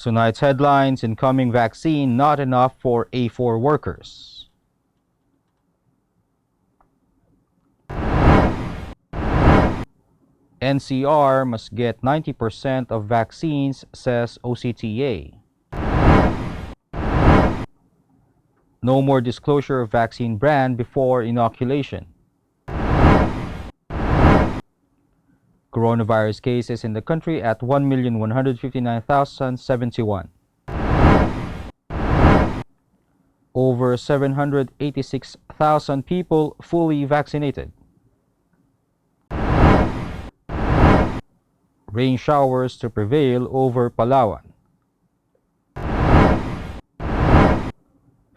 Tonight's headlines: incoming vaccine not enough for A4 workers. NCR must get 90% of vaccines, says OCTA. No more disclosure of vaccine brand before inoculation. Coronavirus cases in the country at 1,159,071. Over 786,000 people fully vaccinated. Rain showers to prevail over Palawan.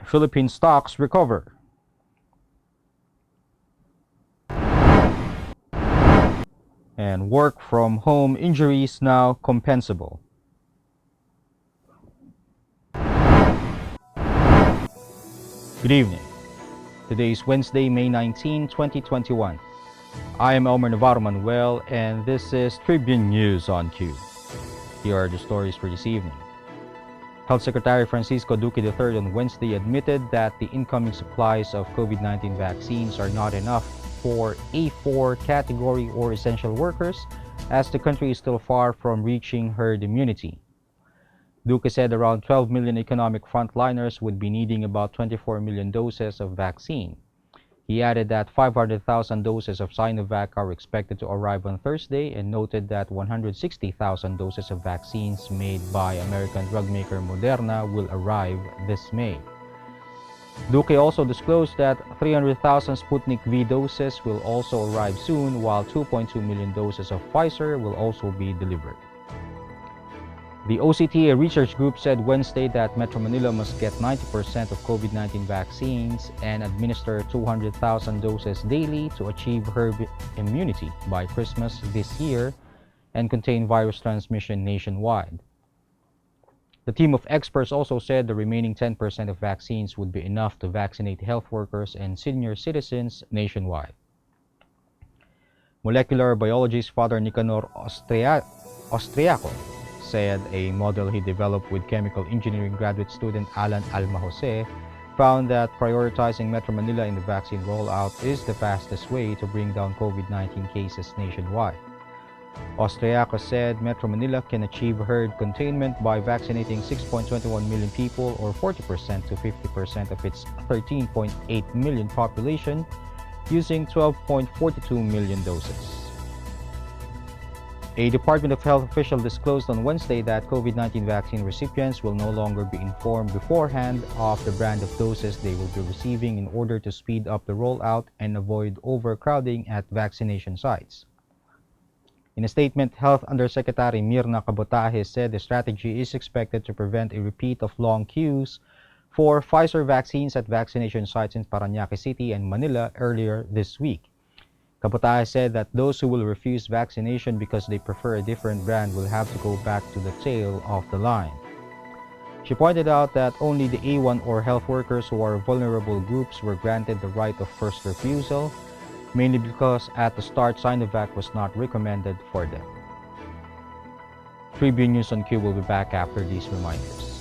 Philippine stocks recover. And work from home injuries now compensable. Good evening. Today is Wednesday, May 19, 2021. I am Elmer Navarro Manuel, and this is Tribune News on Q. Here are the stories for this evening. Health Secretary Francisco Duque III on Wednesday admitted that the incoming supplies of COVID-19 vaccines are not enough for A4 category or essential workers, as the country is still far from reaching herd immunity. Duque said around 12 million economic frontliners would be needing about 24 million doses of vaccine. He added that 500,000 doses of Sinovac are expected to arrive on Thursday, and noted that 160,000 doses of vaccines made by American drug maker Moderna will arrive this May. Duque also disclosed that 300,000 Sputnik V doses will also arrive soon, while 2.2 million doses of Pfizer will also be delivered. The OCTA research group said Wednesday that Metro Manila must get 90% of COVID-19 vaccines and administer 200,000 doses daily to achieve herd immunity by Christmas this year and contain virus transmission nationwide. The team of experts also said the remaining 10% of vaccines would be enough to vaccinate health workers and senior citizens nationwide. Molecular biologist Father Nicanor Austriaco said a model he developed with chemical engineering graduate student Alan Alma Jose found that prioritizing Metro Manila in the vaccine rollout is the fastest way to bring down COVID-19 cases nationwide. Austriaco said Metro Manila can achieve herd containment by vaccinating 6.21 million people, or 40% to 50% of its 13.8 million population, using 12.42 million doses. A Department of Health official disclosed on Wednesday that COVID-19 vaccine recipients will no longer be informed beforehand of the brand of doses they will be receiving in order to speed up the rollout and avoid overcrowding at vaccination sites. In a statement, Health Undersecretary Mirna Cabotaje said the strategy is expected to prevent a repeat of long queues for Pfizer vaccines at vaccination sites in Parañaque City and Manila earlier this week. Cabotaje said that those who will refuse vaccination because they prefer a different brand will have to go back to the tail of the line. She pointed out that only the A1 or health workers who are vulnerable groups were granted the right of first refusal, mainly because at the start Sinovac was not recommended for them. Tribune News on Q will be back after these reminders.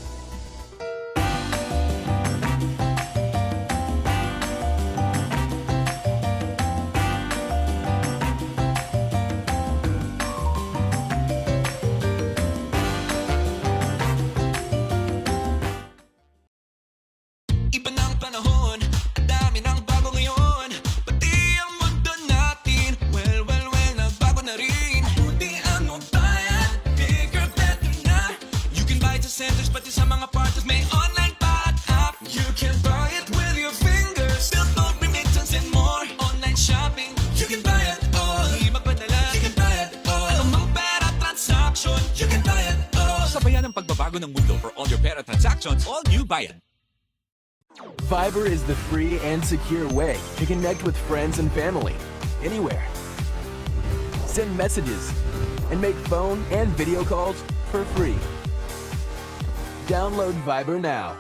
All new Bayad. Viber is the free and secure way to connect with friends and family anywhere. Send messages and make phone and video calls for free. Download Viber now.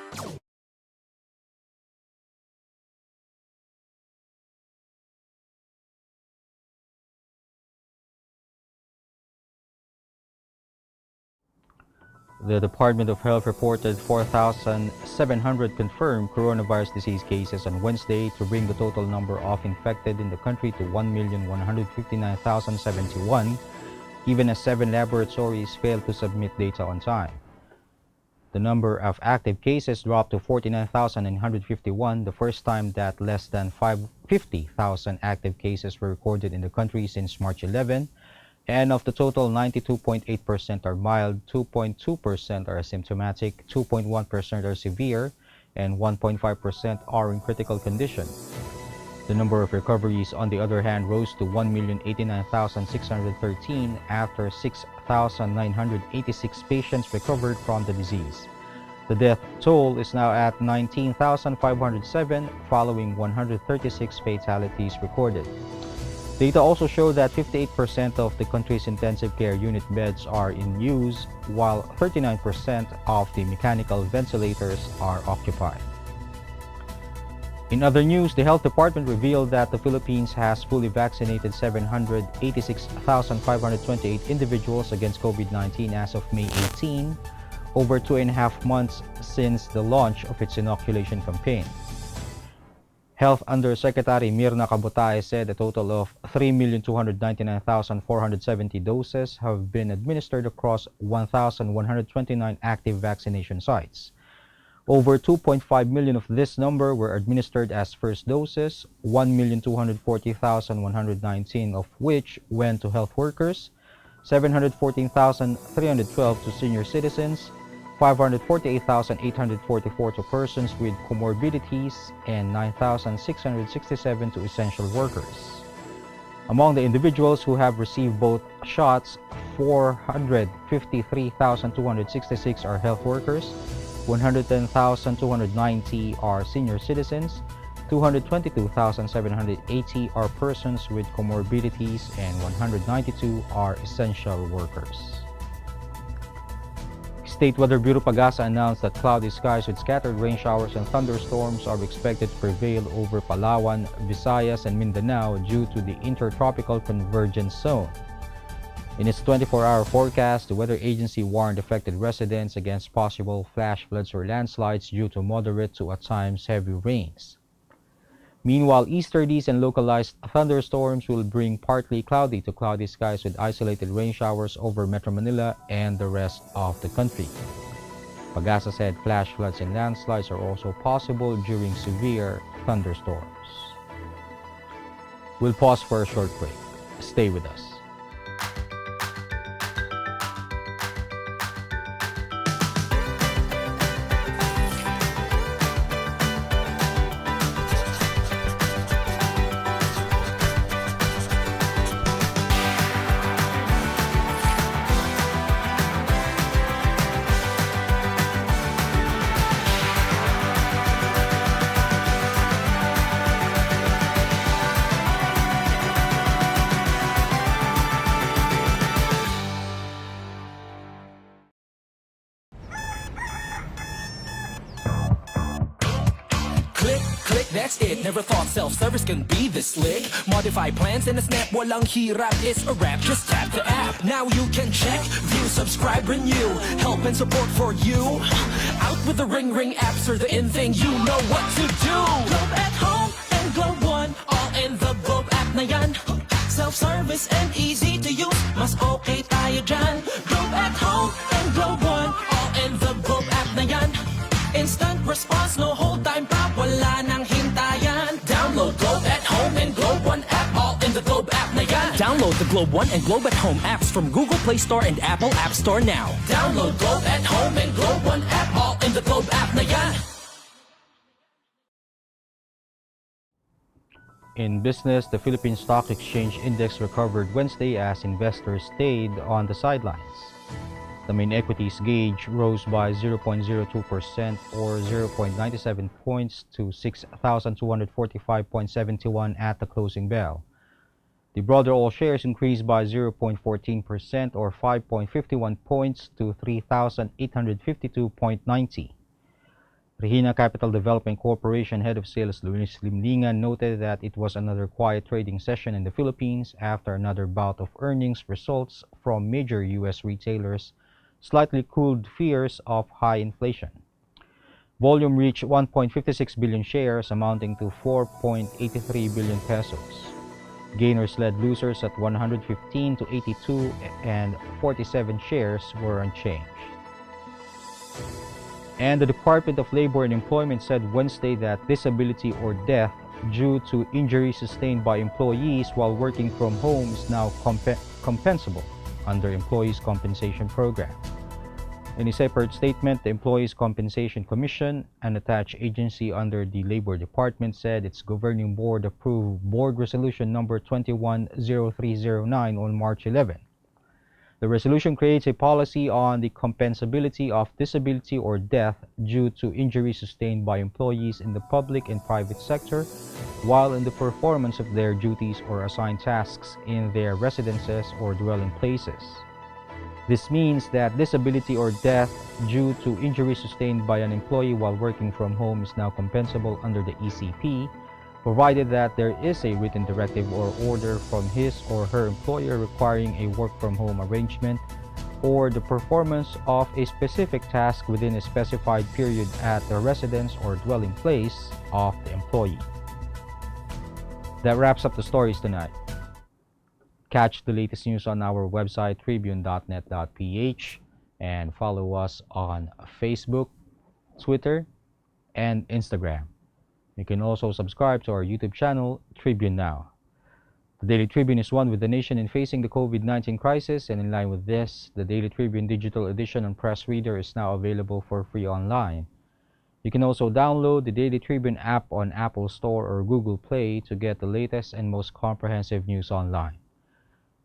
The Department of Health reported 4,700 confirmed coronavirus disease cases on Wednesday to bring the total number of infected in the country to 1,159,071, even as 7 laboratories failed to submit data on time. The number of active cases dropped to 49,951, the first time that less than 50,000 active cases were recorded in the country since March 11, and of the total, 92.8% are mild, 2.2% are asymptomatic, 2.1% are severe, and 1.5% are in critical condition. The number of recoveries, on the other hand, rose to 1,089,613 after 6,986 patients recovered from the disease. The death toll is now at 19,507 following 136 fatalities recorded. Data also show that 58% of the country's intensive care unit beds are in use, while 39% of the mechanical ventilators are occupied. In other news, the Health Department revealed that the Philippines has fully vaccinated 786,528 individuals against COVID-19 as of May 18, over 2.5 months since the launch of its inoculation campaign. Health Undersecretary Mirna Kabutay said a total of 3,299,470 doses have been administered across 1,129 active vaccination sites. Over 2.5 million of this number were administered as first doses, 1,240,119 of which went to health workers, 714,312 to senior citizens, 548,844 to persons with comorbidities, and 9,667 to essential workers. Among the individuals who have received both shots, 453,266 are health workers, 110,290 are senior citizens, 222,780 are persons with comorbidities, and 192 are essential workers. State Weather Bureau Pagasa announced that cloudy skies with scattered rain showers and thunderstorms are expected to prevail over Palawan, Visayas, and Mindanao due to the intertropical convergence zone. In its 24-hour forecast, the weather agency warned affected residents against possible flash floods or landslides due to moderate to at times heavy rains. Meanwhile, easterlies and localized thunderstorms will bring partly cloudy to cloudy skies with isolated rain showers over Metro Manila and the rest of the country. Pagasa said flash floods and landslides are also possible during severe thunderstorms. We'll pause for a short break. Stay with us. That's it, never thought self-service can be this slick. Modify plans in a snap, walang hirap, it's a wrap. Just tap the app, now you can check, view, subscribe, renew, help and support for you. Out with the Ring apps are the in thing, you know what to do. Globe at home and Globe One, all in the Globe app na yan. Self-service and easy to use, mas okay tayo dyan. Globe at home and Globe One, all in the Globe app na yan. Instant response, no hold time pa, wala nang hintayan. Download Globe at Home and Globe One app, all in the Globe app na yan. Download the Globe One and Globe at Home apps from Google Play Store and Apple App Store now. Download Globe at Home and Globe One app, all in the Globe app na yan. In business, the Philippine Stock Exchange Index recovered Wednesday as investors stayed on the sidelines. The main equities gauge rose by 0.02% or 0.97 points to 6,245.71 at the closing bell. The broader all shares increased by 0.14% or 5.51 points to 3,852.90. Regina Capital Development Corporation Head of Sales Luis Limlingan noted that it was another quiet trading session in the Philippines after another bout of earnings results from major U.S. retailers slightly cooled fears of high inflation. Volume reached 1.56 billion shares, amounting to 4.83 billion pesos. Gainers led losers at 115 to 82, and 47 shares were unchanged. And the Department of Labor and Employment said Wednesday that disability or death due to injury sustained by employees while working from home is now compensable under Employees' Compensation Program. In a separate statement, the Employees' Compensation Commission, an attached agency under the Labor Department, said its governing board approved Board Resolution number 210309 on March 11. The resolution creates a policy on the compensability of disability or death due to injury sustained by employees in the public and private sector while in the performance of their duties or assigned tasks in their residences or dwelling places. This means that disability or death due to injury sustained by an employee while working from home is now compensable under the ECP, provided that there is a written directive or order from his or her employer requiring a work-from-home arrangement or the performance of a specific task within a specified period at the residence or dwelling place of the employee. That wraps up the stories tonight. Catch the latest news on our website, tribune.net.ph, and follow us on Facebook, Twitter, and Instagram. You can also subscribe to our YouTube channel, Tribune Now. The Daily Tribune is one with the nation in facing the COVID-19 crisis, and in line with this, the Daily Tribune digital edition on Press Reader is now available for free online. You can also download the Daily Tribune app on Apple Store or Google Play to get the latest and most comprehensive news online.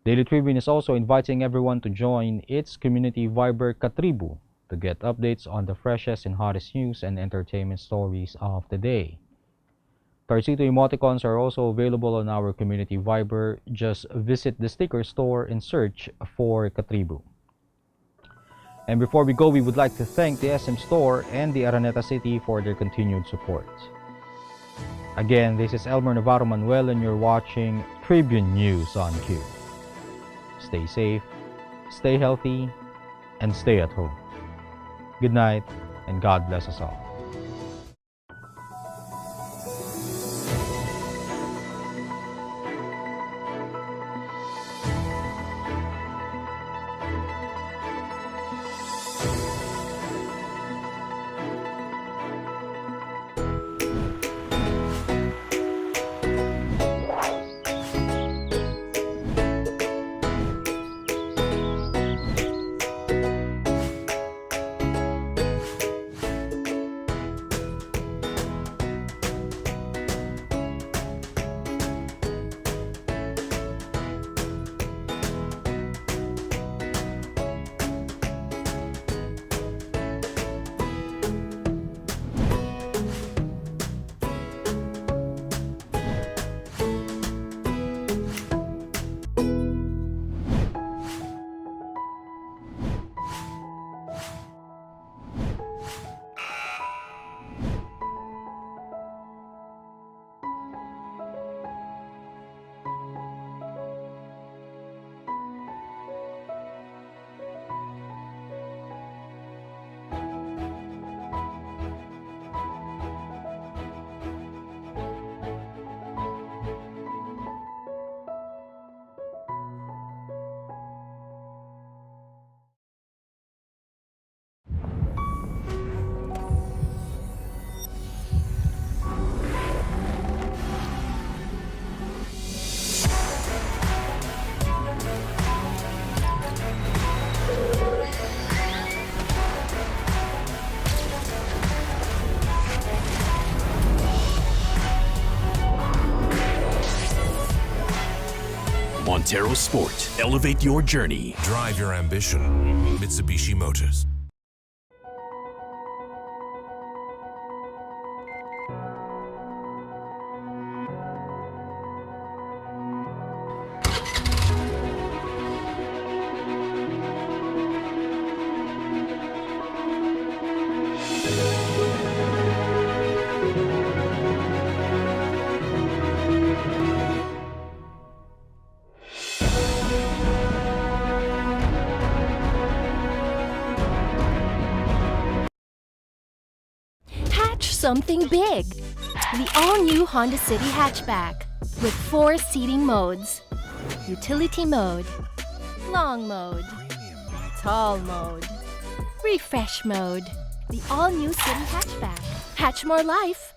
Daily Tribune is also inviting everyone to join its community Viber Katribu to get updates on the freshest and hottest news and entertainment stories of the day. Tarsito emoticons are also available on our community Viber. Just visit the sticker store and search for Katribu. And before we go, we would like to thank the SM Store and the Araneta City for their continued support. Again, this is Elmer Navarro Manuel and you're watching Tribune News on Q. Stay safe, stay healthy, and stay at home. Good night, and God bless us all. Montero Sport. Elevate your journey. Drive your ambition. Mitsubishi Motors. something big. The all-new Honda City hatchback with 4 seating modes. Utility mode, long mode, tall mode, refresh mode. The all-new City hatchback. Hatch more life.